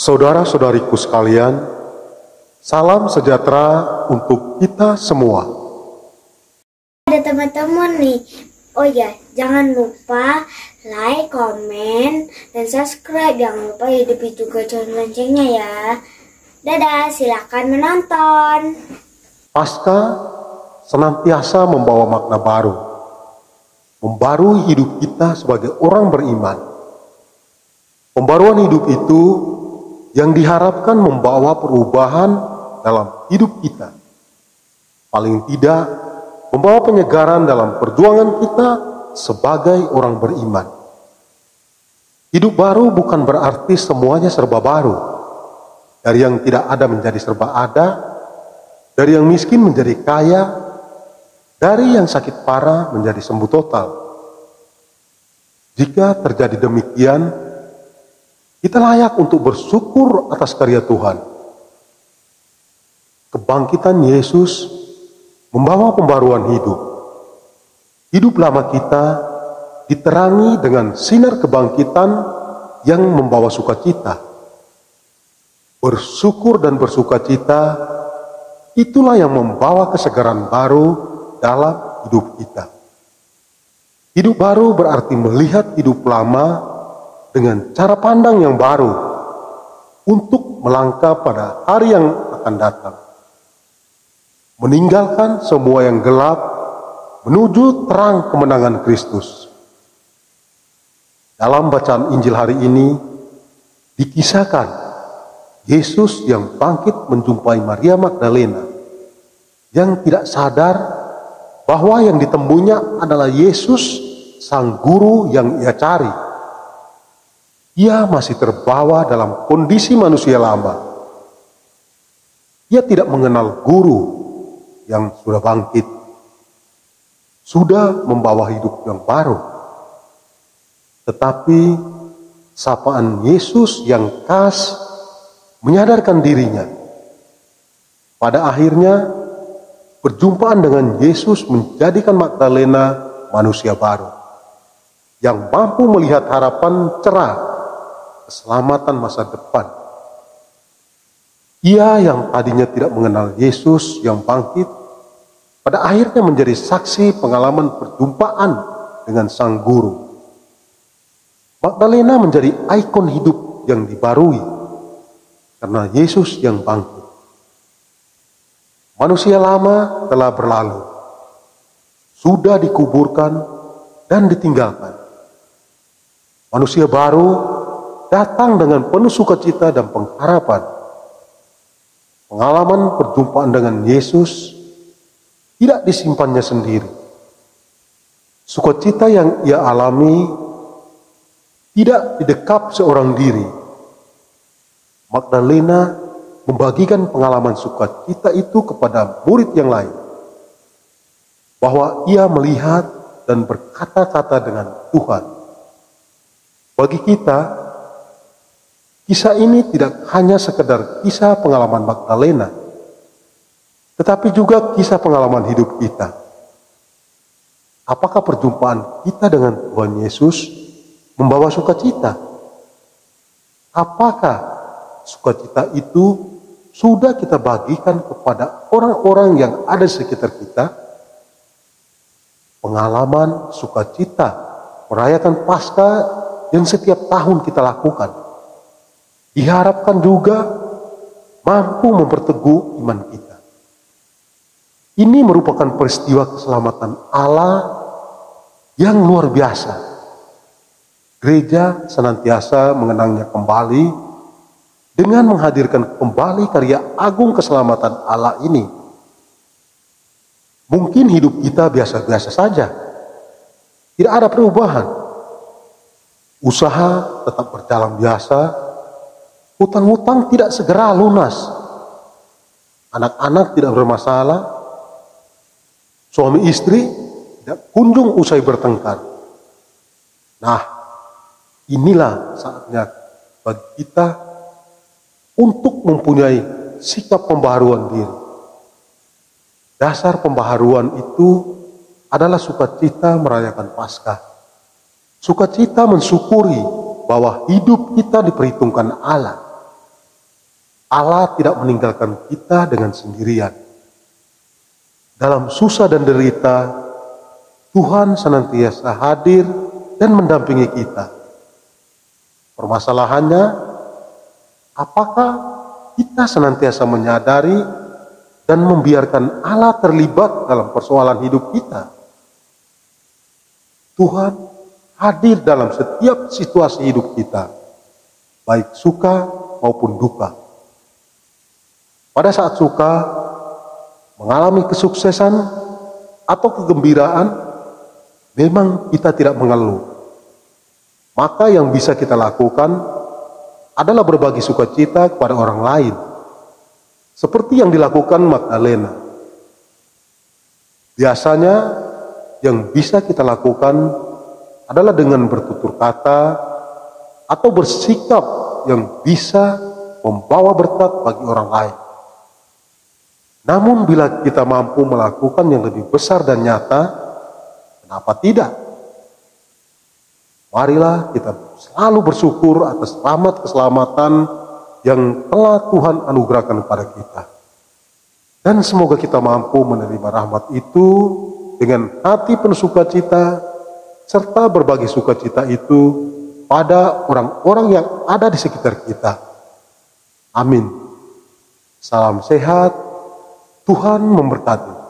Saudara-saudariku sekalian, salam sejahtera untuk kita semua. Ada teman-teman nih. Oh ya, jangan lupa like, komen, dan subscribe. Jangan lupa hidupin juga loncengnya ya. Dadah, silakan menonton. Paskah senantiasa membawa makna baru, membarui hidup kita sebagai orang beriman. Pembaruan hidup itu yang diharapkan membawa perubahan dalam hidup kita. Paling tidak, membawa penyegaran dalam perjuangan kita sebagai orang beriman. Hidup baru bukan berarti semuanya serba baru. Dari yang tidak ada menjadi serba ada, dari yang miskin menjadi kaya, dari yang sakit parah menjadi sembuh total. Jika terjadi demikian, kita layak untuk bersyukur atas karya Tuhan. Kebangkitan Yesus membawa pembaruan hidup. Hidup lama kita diterangi dengan sinar kebangkitan yang membawa sukacita. Bersyukur dan bersukacita, itulah yang membawa kesegaran baru dalam hidup kita. Hidup baru berarti melihat hidup lama dengan cara pandang yang baru untuk melangkah pada hari yang akan datang. Meninggalkan semua yang gelap menuju terang kemenangan Kristus. Dalam bacaan Injil hari ini dikisahkan Yesus yang bangkit menjumpai Maria Magdalena yang tidak sadar bahwa yang ditempunya adalah Yesus, sang guru yang ia cari. Ia masih terbawa dalam kondisi manusia lama. Ia tidak mengenal guru yang sudah bangkit, sudah membawa hidup yang baru. Tetapi sapaan Yesus yang khas menyadarkan dirinya. Pada akhirnya, perjumpaan dengan Yesus menjadikan Magdalena manusia baru yang mampu melihat harapan cerah keselamatan masa depan. Ia yang tadinya tidak mengenal Yesus yang bangkit, pada akhirnya menjadi saksi pengalaman perjumpaan dengan sang guru. Magdalena menjadi ikon hidup yang dibarui karena Yesus yang bangkit. Manusia lama telah berlalu, sudah dikuburkan dan ditinggalkan. Manusia baru datang dengan penuh sukacita dan pengharapan. Pengalaman perjumpaan dengan Yesus tidak disimpannya sendiri. Sukacita yang ia alami tidak didekap seorang diri. Magdalena membagikan pengalaman sukacita itu kepada murid yang lain, bahwa ia melihat dan berkata-kata dengan Tuhan. Bagi kita, kisah ini tidak hanya sekedar kisah pengalaman Magdalena, tetapi juga kisah pengalaman hidup kita. Apakah perjumpaan kita dengan Tuhan Yesus membawa sukacita? Apakah sukacita itu sudah kita bagikan kepada orang-orang yang ada di sekitar kita? Pengalaman sukacita merayakan Paskah yang setiap tahun kita lakukan diharapkan juga mampu memperteguh iman kita. Ini merupakan peristiwa keselamatan Allah yang luar biasa. Gereja senantiasa mengenangnya kembali dengan menghadirkan kembali karya agung keselamatan Allah ini. Mungkin hidup kita biasa-biasa saja, tidak ada perubahan. Usaha tetap berjalan biasa, hutang-hutang tidak segera lunas, anak-anak tidak bermasalah, suami istri tidak kunjung usai bertengkar. Nah, inilah saatnya bagi kita untuk mempunyai sikap pembaharuan diri. Dasar pembaharuan itu adalah sukacita merayakan Paskah. Sukacita mensyukuri bahwa hidup kita diperhitungkan Allah. Allah tidak meninggalkan kita dengan sendirian. Dalam susah dan derita, Tuhan senantiasa hadir dan mendampingi kita. Permasalahannya, apakah kita senantiasa menyadari dan membiarkan Allah terlibat dalam persoalan hidup kita? Tuhan hadir dalam setiap situasi hidup kita, baik suka maupun duka. Pada saat suka, mengalami kesuksesan atau kegembiraan, memang kita tidak mengeluh. Maka yang bisa kita lakukan adalah berbagi sukacita kepada orang lain, seperti yang dilakukan Magdalena. Biasanya yang bisa kita lakukan adalah dengan bertutur kata atau bersikap yang bisa membawa berkat bagi orang lain. Namun bila kita mampu melakukan yang lebih besar dan nyata, kenapa tidak? Marilah kita selalu bersyukur atas rahmat keselamatan yang telah Tuhan anugerahkan kepada kita. Dan semoga kita mampu menerima rahmat itu dengan hati penuh sukacita, serta berbagi sukacita itu pada orang-orang yang ada di sekitar kita. Amin. Salam sehat. Tuhan memberkati.